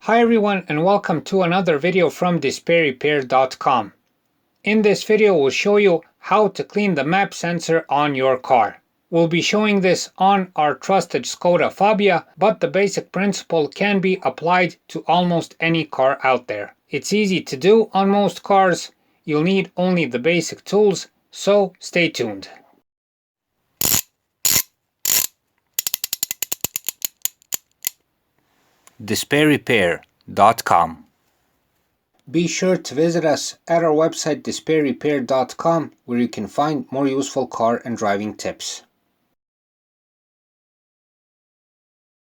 Hi everyone and welcome to another video from DisplayRepair.com. In this video we'll show you how to clean the MAP sensor on your car. We'll be showing this on our trusted Skoda Fabia, but the basic principle can be applied to almost any car out there. It's easy to do on most cars. You'll need only the basic tools, so stay tuned. DisplayRepair.com. Be sure to visit us at our website DisplayRepair.com, where you can find more useful car and driving tips.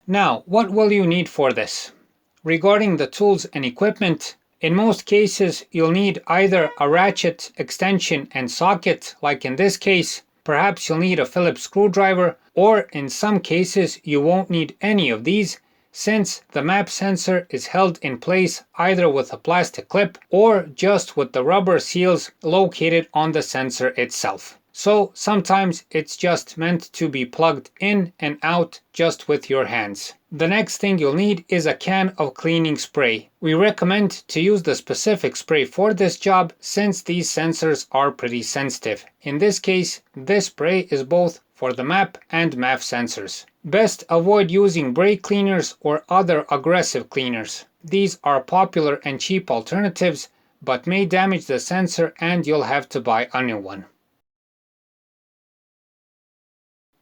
Now, what will you need for this? Regarding the tools and equipment, in most cases you'll need either a ratchet, extension and socket, like in this case. Perhaps you'll need a Phillips screwdriver, or in some cases you won't need any of these, since the MAP sensor is held in place either with a plastic clip or just with the rubber seals located on the sensor itself. So sometimes it's just meant to be plugged in and out just with your hands. The next thing you'll need is a can of cleaning spray. We recommend to use the specific spray for this job since these sensors are pretty sensitive. In this case, this spray is both for the MAP and MAF sensors. Best avoid using brake cleaners or other aggressive cleaners. These are popular and cheap alternatives, but may damage the sensor and you'll have to buy a new one.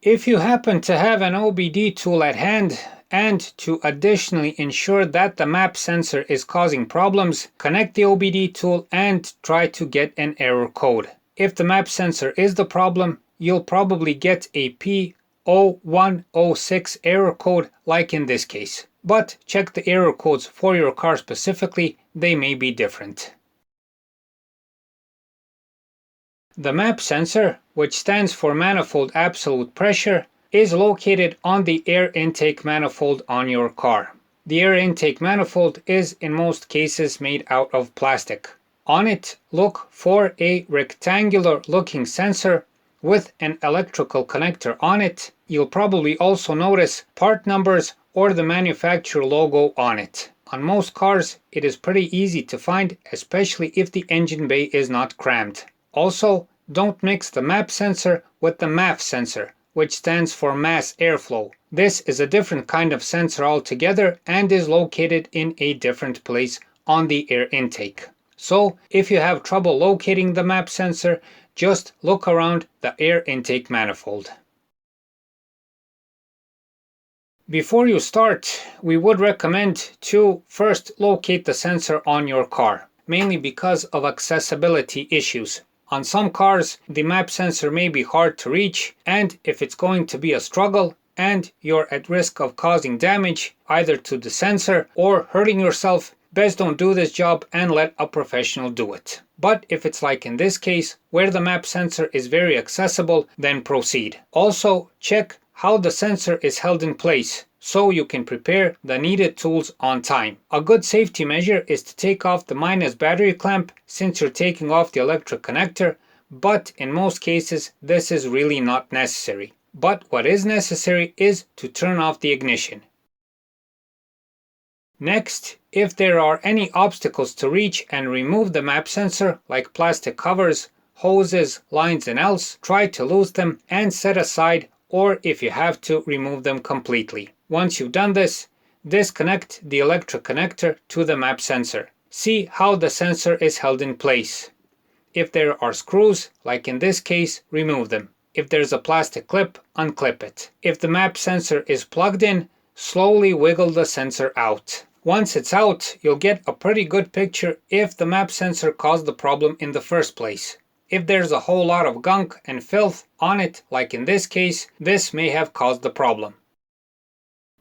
If you happen to have an OBD tool at hand, and to additionally ensure that the MAP sensor is causing problems, connect the OBD tool and try to get an error code. If the MAP sensor is the problem, you'll probably get a P0106 error code like in this case. But check the error codes for your car specifically, they may be different. The MAP sensor, which stands for Manifold Absolute Pressure, is located on the air intake manifold on your car. The air intake manifold is in most cases made out of plastic. On it, look for a rectangular looking sensor with an electrical connector on it. You'll probably also notice part numbers or the manufacturer logo on it. On most cars, it is pretty easy to find, especially if the engine bay is not crammed. Also, don't mix the MAP sensor with the MAF sensor, which stands for mass airflow. This is a different kind of sensor altogether and is located in a different place on the air intake. So, if you have trouble locating the MAP sensor, just look around the air intake manifold. Before you start, we would recommend to first locate the sensor on your car, mainly because of accessibility issues. On some cars, the MAP sensor may be hard to reach, and if it's going to be a struggle and you're at risk of causing damage either to the sensor or hurting yourself, best don't do this job and let a professional do it. But if it's like in this case, where the MAP sensor is very accessible, then proceed. Also, check how the sensor is held in place, so you can prepare the needed tools on time. A good safety measure is to take off the minus battery clamp since you're taking off the electric connector, but in most cases this is really not necessary. But what is necessary is to turn off the ignition. Next, if there are any obstacles to reach and remove the MAP sensor, like plastic covers, hoses, lines and else, try to lose them and set aside, or if you have to, remove them completely. Once you've done this, disconnect the electric connector to the MAP sensor. See how the sensor is held in place. If there are screws, like in this case, remove them. If there's a plastic clip, unclip it. If the MAP sensor is plugged in, slowly wiggle the sensor out. Once it's out, you'll get a pretty good picture if the MAP sensor caused the problem in the first place. If there's a whole lot of gunk and filth on it, like in this case, this may have caused the problem.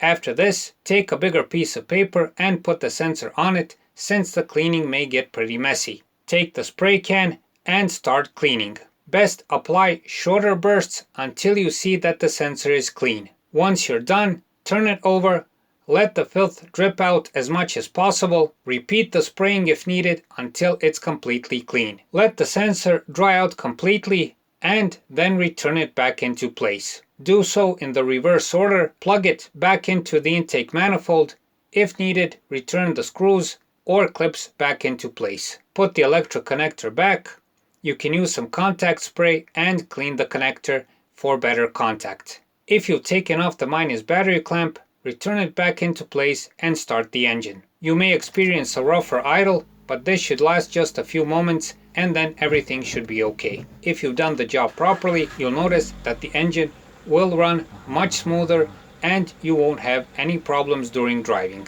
After this, take a bigger piece of paper and put the sensor on it, since the cleaning may get pretty messy. Take the spray can and start cleaning. Best apply shorter bursts until you see that the sensor is clean. Once you're done, turn it over, let the filth drip out as much as possible, repeat the spraying if needed until it's completely clean. Let the sensor dry out completely and then return it back into place. Do so in the reverse order, plug it back into the intake manifold, If needed, return the screws or clips back into place. Put the electric connector back. You can use some contact spray and clean the connector for better contact. If you've taken off the minus battery clamp, return it back into place and start the engine. You may experience a rougher idle, but this should last just a few moments and then everything should be okay. If you've done the job properly, you'll notice that the engine will run much smoother and you won't have any problems during driving.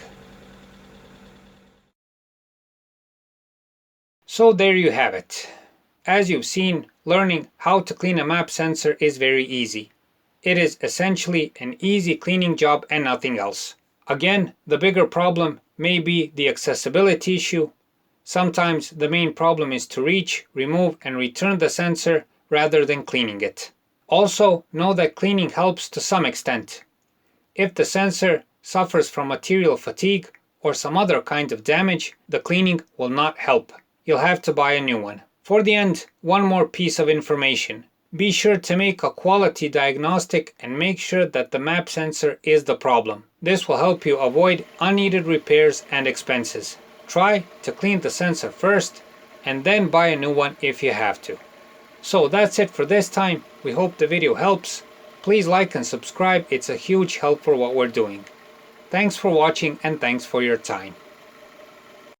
So there you have it. As you've seen, learning how to clean a map sensor is very easy. It is essentially an easy cleaning job and nothing else. Again, the bigger problem may be the accessibility issue. Sometimes the main problem is to reach, remove, and return the sensor rather than cleaning it. Also, know that cleaning helps to some extent. If the sensor suffers from material fatigue or some other kind of damage, the cleaning will not help. You'll have to buy a new one. For the end, one more piece of information. Be sure to make a quality diagnostic and make sure that the map sensor is the problem. This will help you avoid unneeded repairs and expenses. Try to clean the sensor first and then buy a new one if you have to. So that's it for this time. We hope the video helps. Please like and subscribe. It's a huge help for what we're doing. Thanks for watching and thanks for your time.